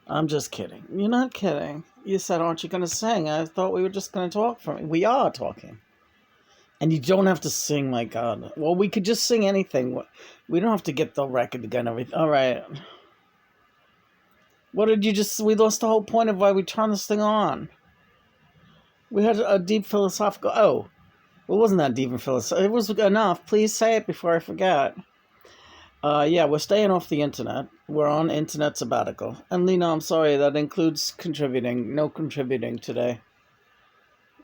I'm just kidding. You're not kidding. You said, aren't you going to sing? I thought we were just going to talk We are talking. And you don't have to sing, my God. Well, we could just sing anything. We don't have to get the record again, everything. All right. What did you just... We lost the whole point of why we turned this thing on. We had a deep philosophical... Oh. Well, it wasn't that deep and philosophical. It was enough. Please say it before I forget. Yeah, we're staying off the internet. We're on internet sabbatical. And Lena, I'm sorry, that includes contributing. No contributing today.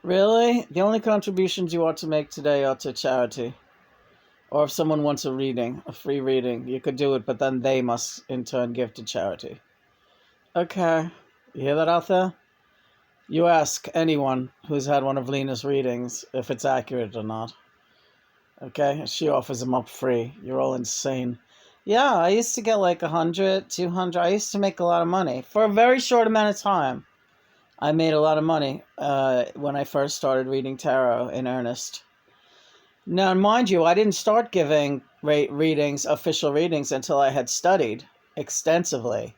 Really? The only contributions you ought to make today are to charity. Or if someone wants a reading, a free reading, you could do it, but then they must in turn give to charity. Okay. You hear that out there? You ask anyone who's had one of Lena's readings if it's accurate or not. Okay? She offers them up free. You're all insane. Yeah, I used to get like 100, 200. I used to make a lot of money. For a very short amount of time, I made a lot of money when I first started reading tarot in earnest. Now, mind you, I didn't start giving readings, official readings, until I had studied extensively.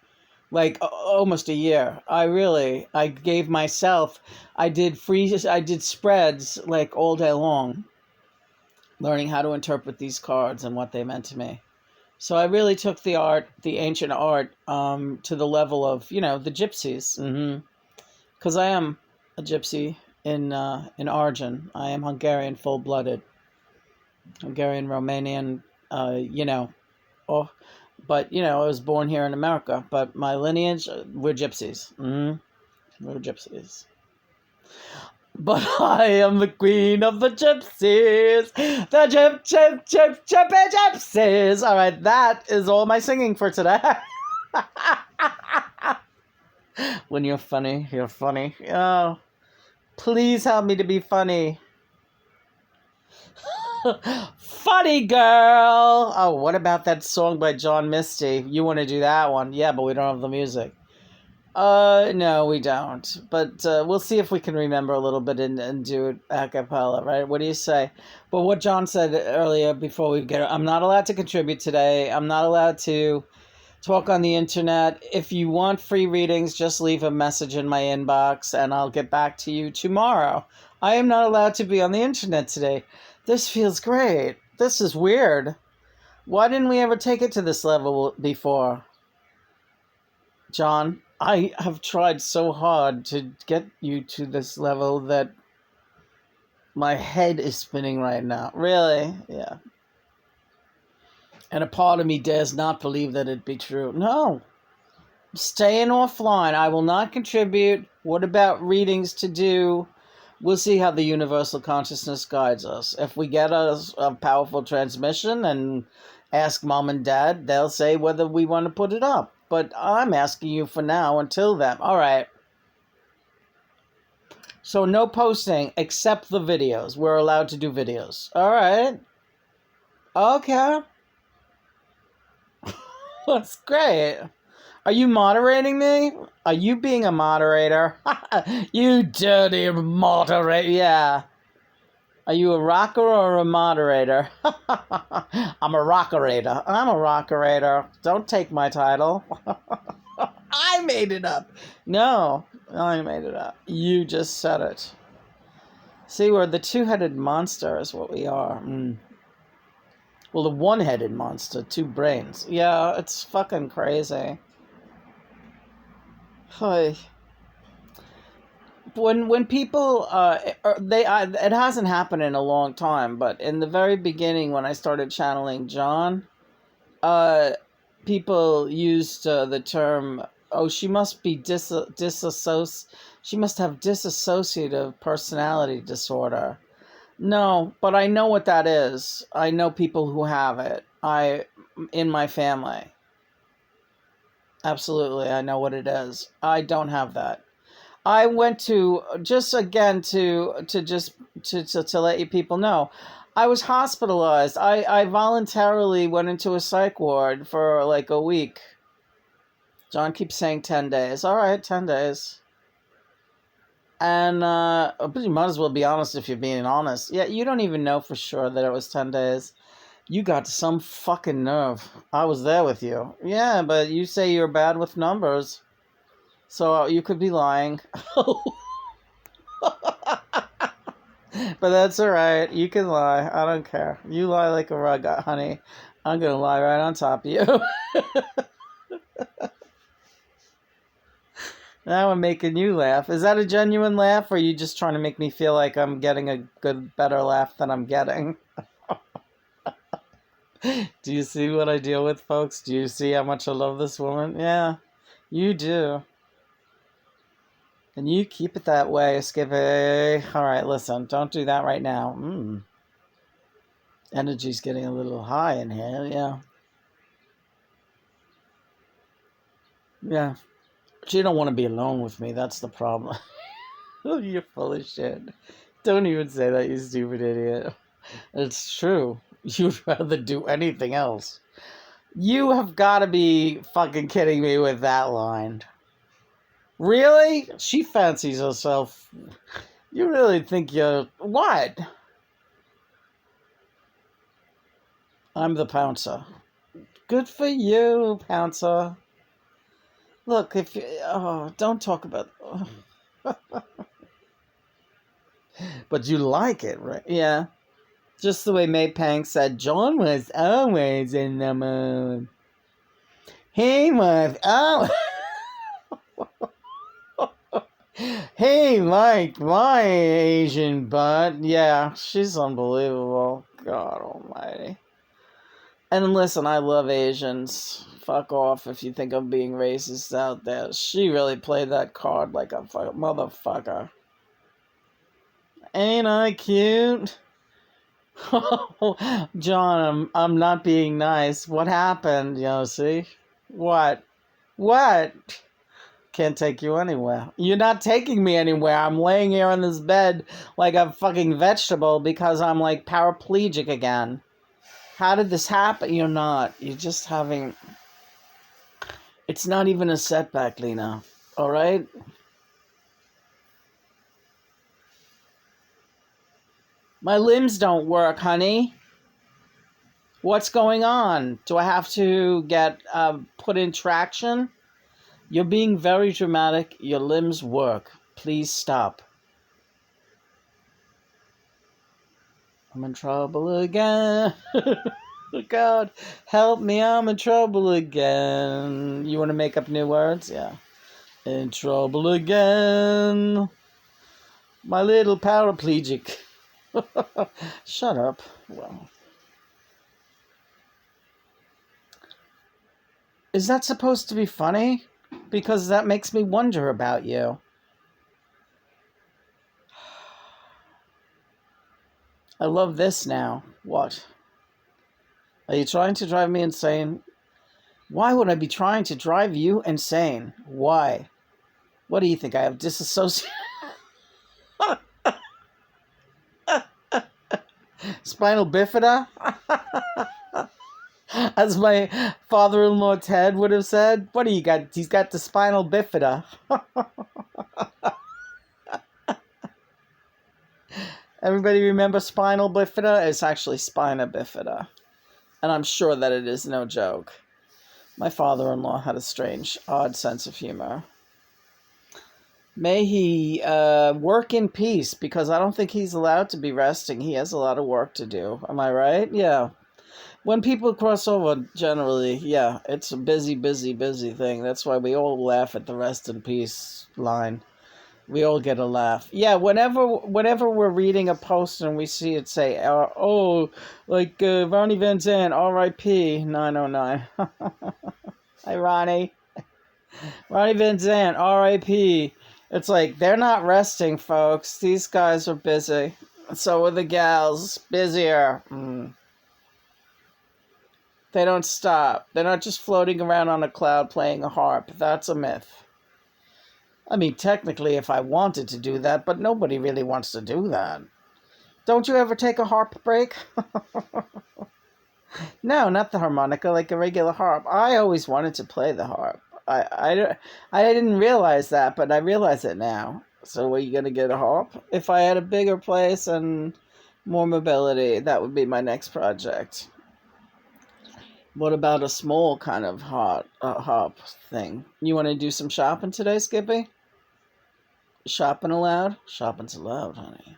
Like almost a year. I gave myself, I did spreads like all day long, learning how to interpret these cards and what they meant to me. So I really took the ancient art, to the level of, the gypsies. Because I am a gypsy in origin. I am Hungarian, full-blooded. Hungarian, Romanian, but, I was born here in America. But my lineage, we're gypsies. We're gypsies. But I am the queen of the gypsies. The gypsy gypsies. All right, that is all my singing for today. When you're funny, you're funny. Oh, please help me to be funny. Funny girl. Oh, what about that song by John Misty? You want to do that one? Yeah, but we don't have the music. No, we don't. But we'll see if we can remember a little bit and do it a cappella, right? What do you say? But what John said earlier before we get... I'm not allowed to contribute today. I'm not allowed to talk on the internet. If you want free readings, just leave a message in my inbox and I'll get back to you tomorrow. I am not allowed to be on the internet today. This feels great. This is weird. Why didn't we ever take it to this level before? John, I have tried so hard to get you to this level that my head is spinning right now. Really? Yeah. And a part of me dares not believe that it be true. No. Staying offline. I will not contribute. What about readings to do? We'll see how the universal consciousness guides us. If we get a powerful transmission and ask mom and dad, they'll say whether we want to put it up. But I'm asking you for now until then. All right. So no posting except the videos. We're allowed to do videos. All right. Okay. That's great. Are you moderating me? Are you being a moderator? You dirty moderator. Yeah. Are you a rocker or a moderator? I'm a rockerator. I'm a rockerator. Don't take my title. I made it up. No, I made it up. You just said it. See, we're the two-headed monster is what we are. Well, the one-headed monster, two brains. Yeah, it's fucking crazy. Hi. When people it hasn't happened in a long time, but in the very beginning when I started channeling John, people used the term, "Oh, she must be she must have dissociative personality disorder." No, but I know what that is. I know people who have it. In my family. Absolutely, I know what it is. I don't have that. I went to, just again to let you people know, I was hospitalized. I voluntarily went into a psych ward for like a week. John keeps saying 10 days. All right, 10 days. And but you might as well be honest if you're being honest. Yeah, you don't even know for sure that it was 10 days. You got some fucking nerve. I was there with you. Yeah, but you say you're bad with numbers. So you could be lying. But that's alright. You can lie. I don't care. You lie like a rug, honey. I'm gonna lie right on top of you. Now I'm making you laugh. Is that a genuine laugh, or are you just trying to make me feel like I'm getting a better laugh than I'm getting? Do you see what I deal with, folks? Do you see how much I love this woman? Yeah, you do. And you keep it that way, Skippy. All right, listen, don't do that right now. Energy's getting a little high in here, yeah. Yeah. She don't want to be alone with me, that's the problem. Oh, you're full of shit. Don't even say that, you stupid idiot. It's true. You'd rather do anything else. You have got to be fucking kidding me with that line. Really? She fancies herself. You really think you're... What? I'm the Pouncer. Good for you, Pouncer. Look, if you... Oh, don't talk about... But you like it, right? Yeah. Just the way May Pang said, John was always in the mood. He was always... He liked my Asian butt. Yeah, she's unbelievable. God almighty. And listen, I love Asians. Fuck off if you think I'm being racist out there. She really played that card like a motherfucker. Ain't I cute? John, I'm not being nice. What happened, see? What? What? Can't take you anywhere. You're not taking me anywhere. I'm laying here in this bed like a fucking vegetable because I'm like paraplegic again. How did this happen? You're not. You're just having... It's not even a setback, Lena. All right? My limbs don't work, honey. What's going on? Do I have to get put in traction? You're being very dramatic. Your limbs work. Please stop. I'm in trouble again. God, help me. I'm in trouble again. You want to make up new words? Yeah. In trouble again. My little paraplegic. Shut up. Well. Is that supposed to be funny? Because that makes me wonder about you. I love this now. What? Are you trying to drive me insane? Why would I be trying to drive you insane? Why? What do you think? I have disassociation? Spinal bifida? As my father-in-law Ted would have said. What do you got? He's got the spinal bifida. Everybody remember spinal bifida? It's actually spina bifida. And I'm sure that it is no joke. My father-in-law had a strange, odd sense of humor. May he work in peace, because I don't think he's allowed to be resting. He has a lot of work to do. Am I right? Yeah. When people cross over, generally, yeah, it's a busy, busy, busy thing. That's why we all laugh at the rest in peace line. We all get a laugh. Yeah, whenever we're reading a post and we see it say, Ronnie Van Zant, R.I.P. 909. Hi, Ronnie. Ronnie Van Zant, R.I.P. It's like, they're not resting, folks. These guys are busy. So are the gals. Busier. They don't stop. They're not just floating around on a cloud playing a harp. That's a myth. I mean, technically, if I wanted to do that, but nobody really wants to do that. Don't you ever take a harp break? No, not the harmonica, like a regular harp. I always wanted to play the harp. I didn't realize that, but I realize it now. So are you going to get a harp? If I had a bigger place and more mobility, that would be my next project. What about a small kind of hop thing? You want to do some shopping today, Skippy? Shopping allowed? Shopping's allowed, honey.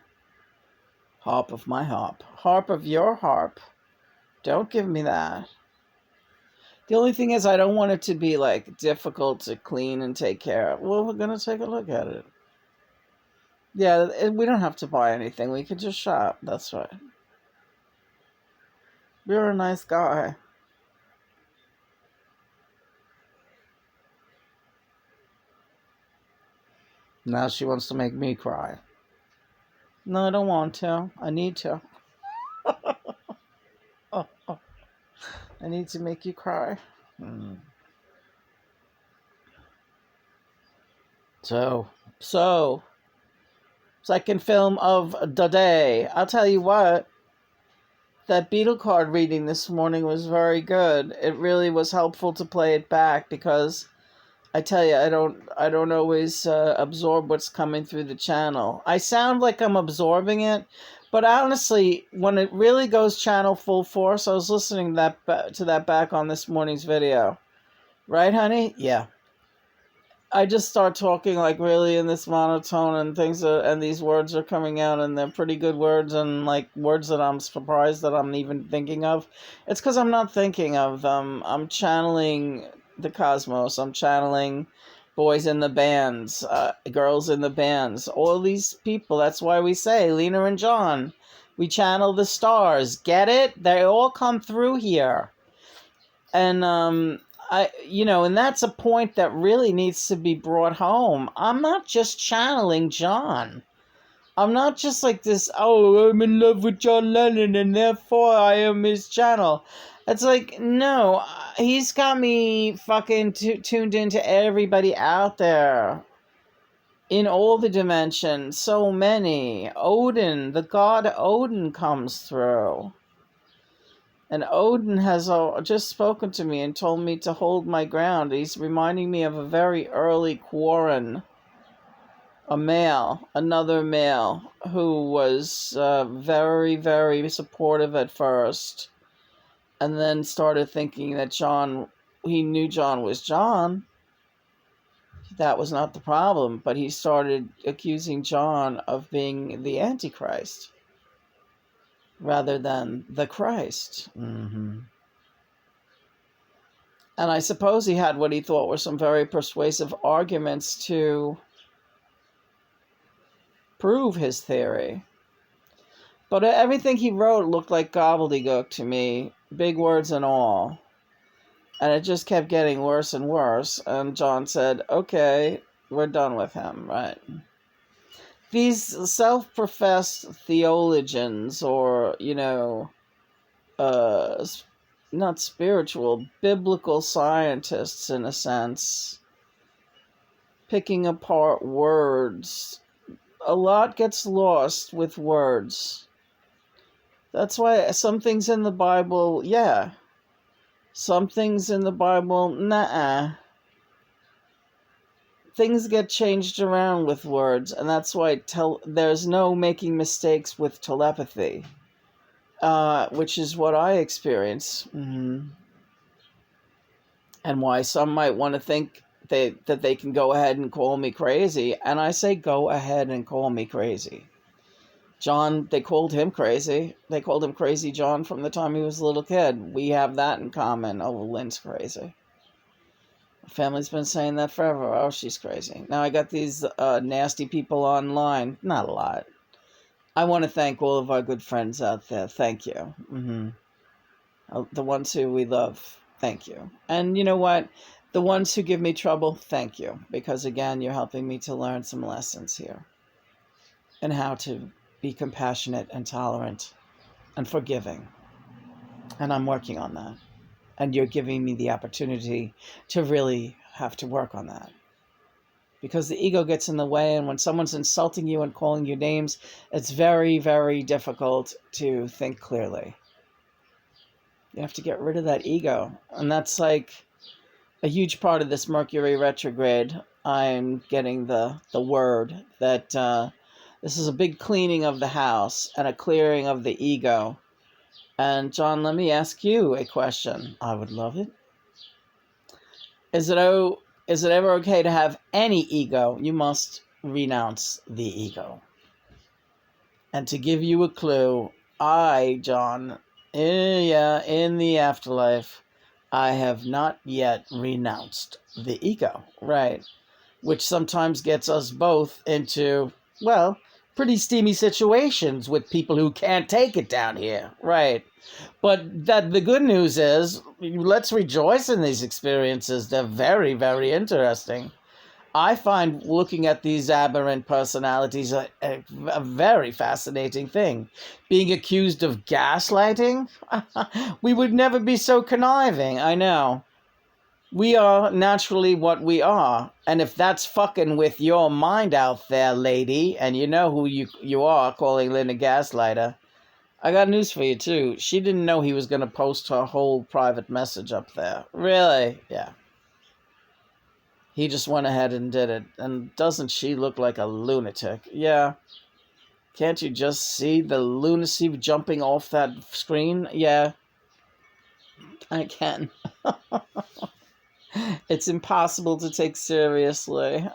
Harp of my harp. Harp of your harp. Don't give me that. The only thing is I don't want it to be like difficult to clean and take care of. Well, we're going to take a look at it. Yeah, we don't have to buy anything. We could just shop. That's right. You're a nice guy. Now she wants to make me cry. No, I don't want to. I need to. Oh, I need to make you cry. So, second film of the day. I'll tell you what, that Beetle card reading this morning was very good. It really was helpful to play it back because I tell you, I don't always absorb what's coming through the channel. I sound like I'm absorbing it, but honestly, when it really goes channel full force, I was listening to that back on this morning's video. Right, honey? Yeah. I just start talking like really in this monotone and and these words are coming out and they're pretty good words and like words that I'm surprised that I'm even thinking of. It's because I'm not thinking of them. I'm channeling the cosmos. I'm channeling boys in the bands, girls in the bands, all these people. That's why we say Lena and John. We channel the stars. Get it? They all come through here. And and that's a point that really needs to be brought home. I'm not just channeling John. I'm not just like this, oh, I'm in love with John Lennon and therefore I am his channel. It's like, no, he's got me fucking tuned into everybody out there. In all the dimensions, so many. Odin, the god Odin comes through. And Odin has just spoken to me and told me to hold my ground. He's reminding me of a very early Quarren, another male, who was very, very supportive at first. And then started thinking that he knew John was John. That was not the problem. But he started accusing John of being the Antichrist rather than the Christ. Mm-hmm. And I suppose he had what he thought were some very persuasive arguments to prove his theory. But everything he wrote looked like gobbledygook to me, big words and all. And it just kept getting worse and worse. And John said, okay, we're done with him, right? These self-professed theologians or, not spiritual, biblical scientists, in a sense, picking apart words. A lot gets lost with words. That's why some things in the Bible, yeah. Some things in the Bible, nah. Things get changed around with words, and that's why there's no making mistakes with telepathy. Which is what I experience. Mm-hmm. And why some might want to think that they can go ahead and call me crazy. And I say, go ahead and call me crazy. John, they called him crazy. They called him Crazy John from the time he was a little kid. We have that in common. Oh, Lynn's crazy. The family's been saying that forever. Oh, she's crazy. Now I got these nasty people online. Not a lot. I want to thank all of our good friends out there. Thank you. Mm-hmm. The ones who we love. Thank you. And you know what? The ones who give me trouble, thank you. Because again, you're helping me to learn some lessons here. And how to be compassionate and tolerant and forgiving. And I'm working on that. And you're giving me the opportunity to really have to work on that. Because the ego gets in the way, and when someone's insulting you and calling you names, it's very, very difficult to think clearly. You have to get rid of that ego. And that's like a huge part of this Mercury retrograde. I'm getting the word that this is a big cleaning of the house and a clearing of the ego. And John, let me ask you a question. I would love it. Is it ever okay to have any ego? You must renounce the ego. And to give you a clue, John, in the afterlife, I have not yet renounced the ego, right? Which sometimes gets us both into, well, pretty steamy situations with people who can't take it down here, right? But that the good news is, let's rejoice in these experiences. They're very, very interesting. I find looking at these aberrant personalities a very fascinating thing. Being accused of gaslighting? We would never be so conniving, I know. We are naturally what we are. And if that's fucking with your mind out there, lady, and you know who you are calling Lynn a gaslighter, I got news for you, too. She didn't know he was going to post her whole private message up there. Really? Yeah. He just went ahead and did it. And doesn't she look like a lunatic? Yeah. Can't you just see the lunacy jumping off that screen? Yeah. I can. It's impossible to take seriously.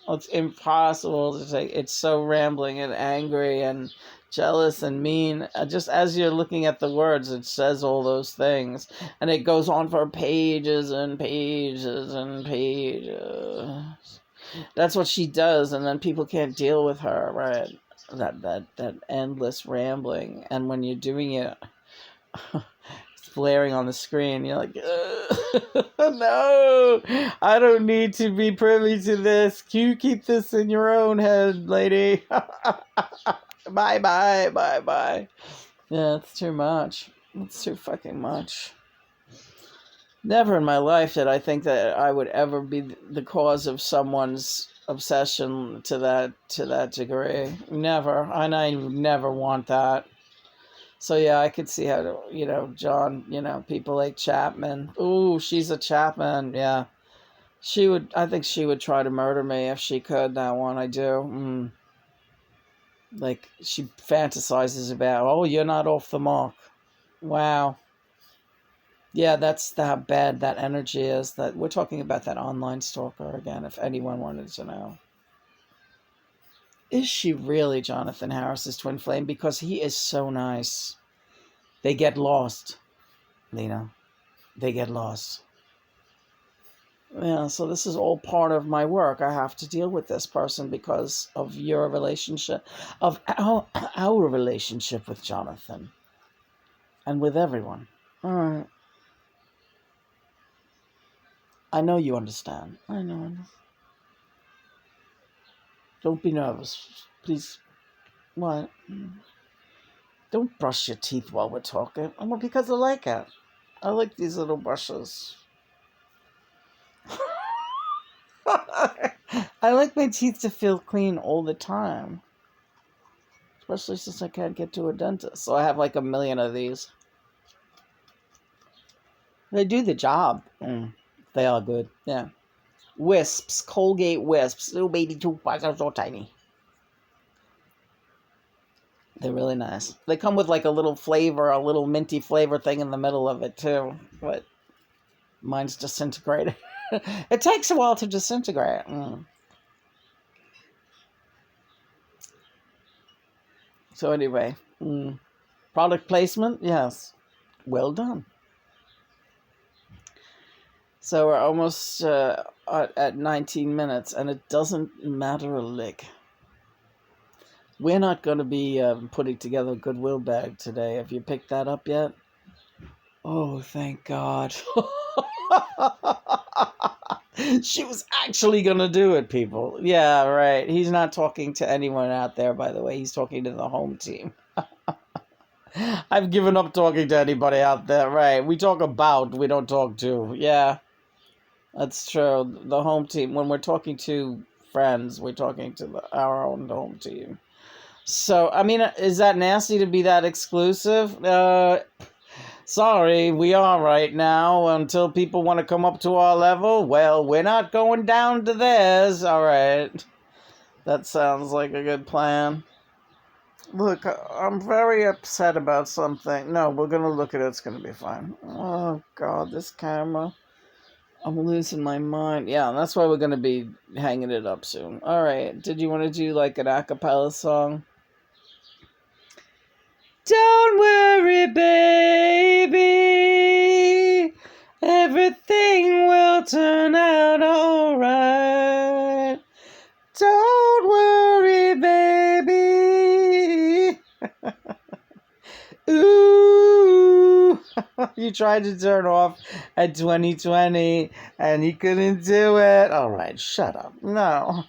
It's impossible to take. It's so rambling and angry and jealous and mean. Just as you're looking at the words, it says all those things. And it goes on for pages and pages and pages. That's what she does, and then people can't deal with her, right? That endless rambling. And when you're doing it, it's blaring on the screen, you're like, no, I don't need to be privy to this. You keep this in your own head, lady. Bye. Yeah, it's too much. It's too fucking much. Never in my life did I think that I would ever be the cause of someone's obsession to that degree. Never. And I never want that. So yeah, I could see how, John, people like Chapman. Ooh, she's a Chapman, yeah. I think she would try to murder me if she could, that one, I do. Like, she fantasizes about, oh, you're not off the mark. Wow. Yeah, that's how bad that energy is. That we're talking about that online stalker again, if anyone wanted to know. Is she really Jonathan Harris's twin flame? Because he is so nice. They get lost, Lena. They get lost. Yeah, so this is all part of my work. I have to deal with this person because of your relationship, of our relationship with Jonathan. And with everyone. All right. I know you understand. I know. Don't be nervous. Please. What? Don't brush your teeth while we're talking. Well, because I like it. I like these little brushes. I like my teeth to feel clean all the time. Especially since I can't get to a dentist. So I have like a million of these. They do the job. They are good. Yeah. Wisps. Colgate Wisps. Little baby toothbrushes are so tiny. They're really nice. They come with like a little flavor, a little minty flavor thing in the middle of it too. But mine's disintegrated. It takes a while to disintegrate. So anyway, product placement, yes. Well done. So we're almost at 19 minutes, and it doesn't matter a lick. We're not going to be putting together a Goodwill bag today. Have you picked that up yet? Oh, thank God. She was actually going to do it, people. Yeah, right. He's not talking to anyone out there, by the way. He's talking to the home team. I've given up talking to anybody out there, right? We talk about, we don't talk to. Yeah, that's true. The home team, when we're talking to friends, we're talking to our own home team. So, I mean, is that nasty to be that exclusive? Sorry, we are right now. Until people want to come up to our level, well, we're not going down to theirs. All right. That sounds like a good plan. Look, I'm very upset about something. No, we're gonna look at it. It's gonna be fine. Oh God, this camera. I'm losing my mind. Yeah, that's why we're gonna be hanging it up soon. All right. Did you want to do like an a cappella song? Don't worry, baby. Everything will turn out alright. Don't worry, baby. Ooh. You tried to turn off at 2020 and you couldn't do it. All right, shut up. No.